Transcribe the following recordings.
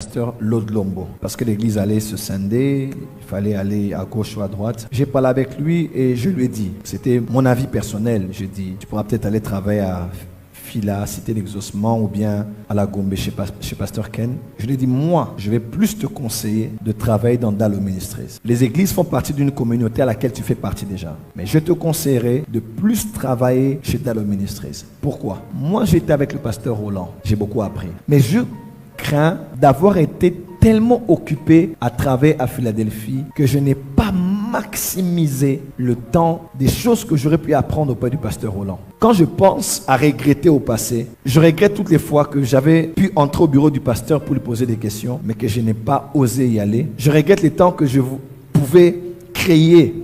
Pasteur Lord Lombo, parce que l'église allait se scinder, il fallait aller à gauche ou à droite. J'ai parlé avec lui et je lui ai dit, c'était mon avis personnel, j'ai dit, tu pourras peut-être aller travailler à Fila, Cité d'Exaucement ou bien à la Gombe chez Pasteur Ken. Je lui ai dit, moi, je vais plus te conseiller de travailler dans Dalo Ministries. Les églises font partie d'une communauté à laquelle tu fais partie déjà. Mais je te conseillerais de plus travailler chez Dalo Ministries. Pourquoi? Moi, j'étais avec le pasteur Roland, j'ai beaucoup appris. Mais je crains d'avoir été tellement occupé à travailler à Philadelphie que je n'ai pas maximisé le temps des choses que j'aurais pu apprendre auprès du pasteur Roland. Quand je pense à regretter au passé, je regrette toutes les fois que j'avais pu entrer au bureau du pasteur pour lui poser des questions, mais que je n'ai pas osé y aller. Je regrette les temps que je pouvais créer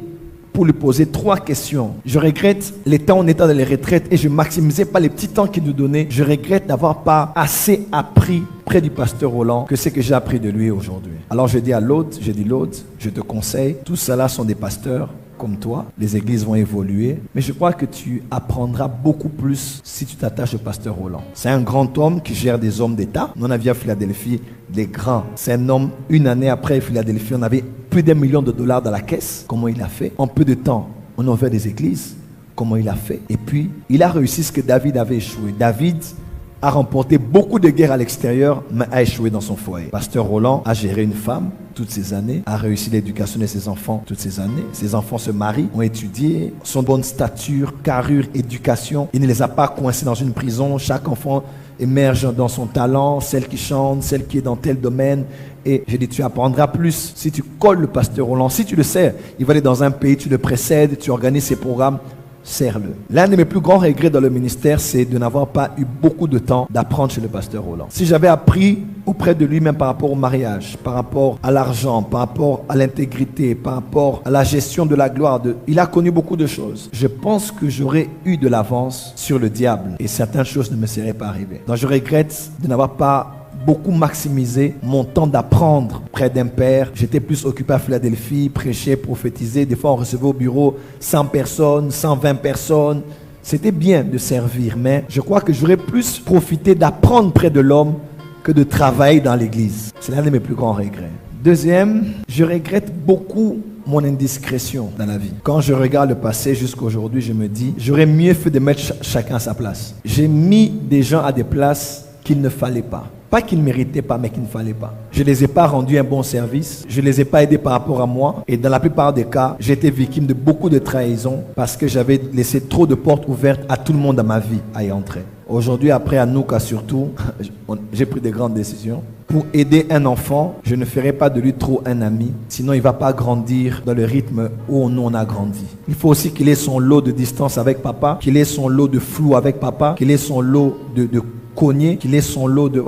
pour lui poser 3 questions. Je regrette les temps où on était dans les retraites et je ne maximisais pas les petits temps qu'il nous donnait. Je regrette d'avoir pas assez appris près du pasteur Roland que ce que j'ai appris de lui aujourd'hui. Alors je dis à l'autre, je te conseille, tous ceux-là sont des pasteurs comme toi, les églises vont évoluer, mais je crois que tu apprendras beaucoup plus si tu t'attaches au pasteur Roland. C'est un grand homme qui gère des hommes d'État. Nous, on a vu à Philadelphie des grands. C'est un homme, une année après Philadelphie, on avait plus d'1 million de dollars dans la caisse. Comment il a fait? En peu de temps, on a ouvert des églises. Comment il a fait? Et puis, il a réussi ce que David avait échoué. David a remporté beaucoup de guerres à l'extérieur, mais a échoué dans son foyer. Pasteur Roland a géré une femme toutes ces années, a réussi l'éducation de ses enfants toutes ces années. Ses enfants se marient, ont étudié, sont de bonne stature, carrure, éducation. Il ne les a pas coincés dans une prison. Chaque enfant émerge dans son talent, celle qui chante, celle qui est dans tel domaine. Et je dis, tu apprendras plus si tu colles le pasteur Roland. Si tu le sais, il va aller dans un pays, tu le précèdes, tu organises ses programmes. Serre-le. L'un de mes plus grands regrets dans le ministère, c'est de n'avoir pas eu beaucoup de temps d'apprendre chez le pasteur Roland. Si j'avais appris auprès de lui, même par rapport au mariage, par rapport à l'argent, par rapport à l'intégrité, par rapport à la gestion de la gloire, il a connu beaucoup de choses. Je pense que j'aurais eu de l'avance sur le diable et certaines choses ne me seraient pas arrivées. Donc je regrette de n'avoir pas beaucoup maximisé mon temps d'apprendre près d'un père. J'étais plus occupé à Philadelphie, prêcher, prophétiser. Des fois, on recevait au bureau 100 personnes, 120 personnes. C'était bien de servir, mais je crois que j'aurais plus profité d'apprendre près de l'homme que de travailler dans l'église. C'est l'un de mes plus grands regrets. Deuxième, je regrette beaucoup mon indiscrétion dans la vie. Quand je regarde le passé jusqu'à aujourd'hui, je me dis, j'aurais mieux fait de mettre chacun à sa place. J'ai mis des gens à des places qu'il ne fallait pas. Pas qu'ils ne méritaient pas, mais qu'il ne fallait pas. Je ne les ai pas rendus un bon service. Je ne les ai pas aidés par rapport à moi. Et dans la plupart des cas, j'ai été victime de beaucoup de trahisons parce que j'avais laissé trop de portes ouvertes à tout le monde dans ma vie à y entrer. Aujourd'hui, après Anouka surtout, j'ai pris des grandes décisions. Pour aider un enfant, je ne ferai pas de lui trop un ami. Sinon, il ne va pas grandir dans le rythme où nous on a grandi. Il faut aussi qu'il ait son lot de distance avec papa, qu'il ait son lot de flou avec papa, qu'il ait son lot de cogner, qu'il ait son lot de...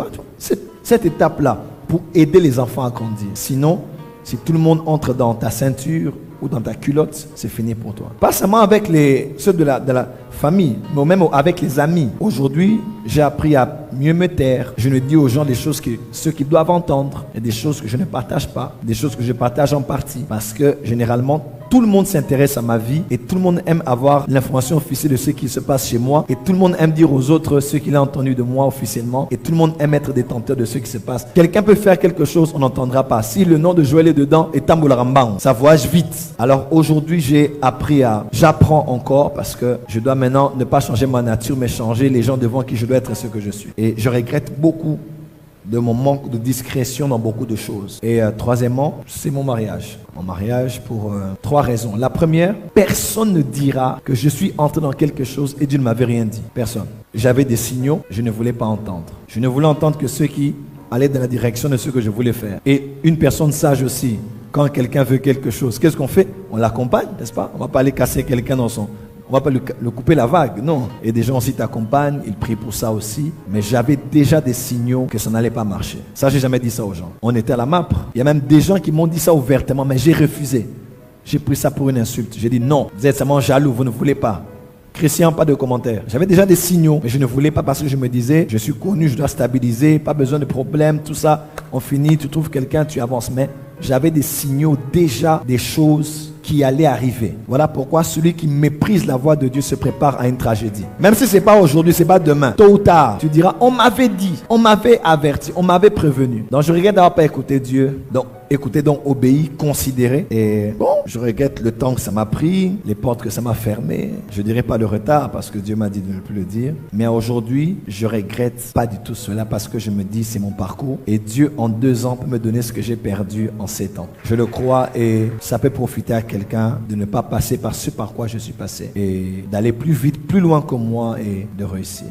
Cette étape-là, pour aider les enfants à grandir. Sinon, si tout le monde entre dans ta ceinture ou dans ta culotte, c'est fini pour toi. Pas seulement avec ceux de la famille, mais même avec les amis. Aujourd'hui, j'ai appris à mieux me taire. Je ne dis aux gens des choses ceux qu'ils doivent entendre et des choses que je ne partage pas, des choses que je partage en partie. Parce que généralement, tout le monde s'intéresse à ma vie et tout le monde aime avoir l'information officielle de ce qui se passe chez moi et tout le monde aime dire aux autres ce qu'il a entendu de moi officiellement et tout le monde aime être détenteur de ce qui se passe. Quelqu'un peut faire quelque chose, on n'entendra pas. Si le nom de Joël est dedans, et Tamboularamban, ça voyage vite. Alors aujourd'hui, j'apprends encore parce que je dois maintenant ne pas changer ma nature mais changer les gens devant qui je dois être ce que je suis. Et je regrette beaucoup de mon manque de discrétion dans beaucoup de choses. Et troisièmement, c'est mon mariage. Mon mariage pour 3 raisons. La première, personne ne dira que je suis entré dans quelque chose et Dieu ne m'avait rien dit. Personne. J'avais des signaux, je ne voulais pas entendre. Je ne voulais entendre que ceux qui allaient dans la direction de ce que je voulais faire. Et une personne sage aussi, quand quelqu'un veut quelque chose, qu'est-ce qu'on fait? On l'accompagne, n'est-ce pas? On ne va pas aller casser quelqu'un dans son... On ne va pas le couper la vague, non. Et des gens aussi t'accompagnent, ils prient pour ça aussi. Mais j'avais déjà des signaux que ça n'allait pas marcher. Ça, j'ai jamais dit ça aux gens. On était à la MAPRE. Il y a même des gens qui m'ont dit ça ouvertement, mais j'ai refusé. J'ai pris ça pour une insulte. J'ai dit non, vous êtes seulement jaloux, vous ne voulez pas. Christian, pas de commentaires. J'avais déjà des signaux, mais je ne voulais pas parce que je me disais, je suis connu, je dois stabiliser, pas besoin de problème, tout ça. On finit, tu trouves quelqu'un, tu avances. Mais j'avais des signaux déjà, des choses qui allait arriver. Voilà pourquoi celui qui méprise la voix de Dieu se prépare à une tragédie. Même si c'est pas aujourd'hui, c'est pas demain. Tôt ou tard, tu diras, on m'avait dit, on m'avait averti, on m'avait prévenu. Donc je regrette d'avoir pas écouté Dieu. Donc écoutez, donc obéi, considérez. Et bon, je regrette le temps que ça m'a pris, les portes que ça m'a fermées. Je dirais pas le retard parce que Dieu m'a dit de ne plus le dire. Mais aujourd'hui, je regrette pas du tout cela parce que je me dis c'est mon parcours. Et Dieu en 2 ans peut me donner ce que j'ai perdu en 7 ans. Je le crois et ça peut profiter à quelqu'un de ne pas passer par ce par quoi je suis passé. Et d'aller plus vite, plus loin que moi et de réussir.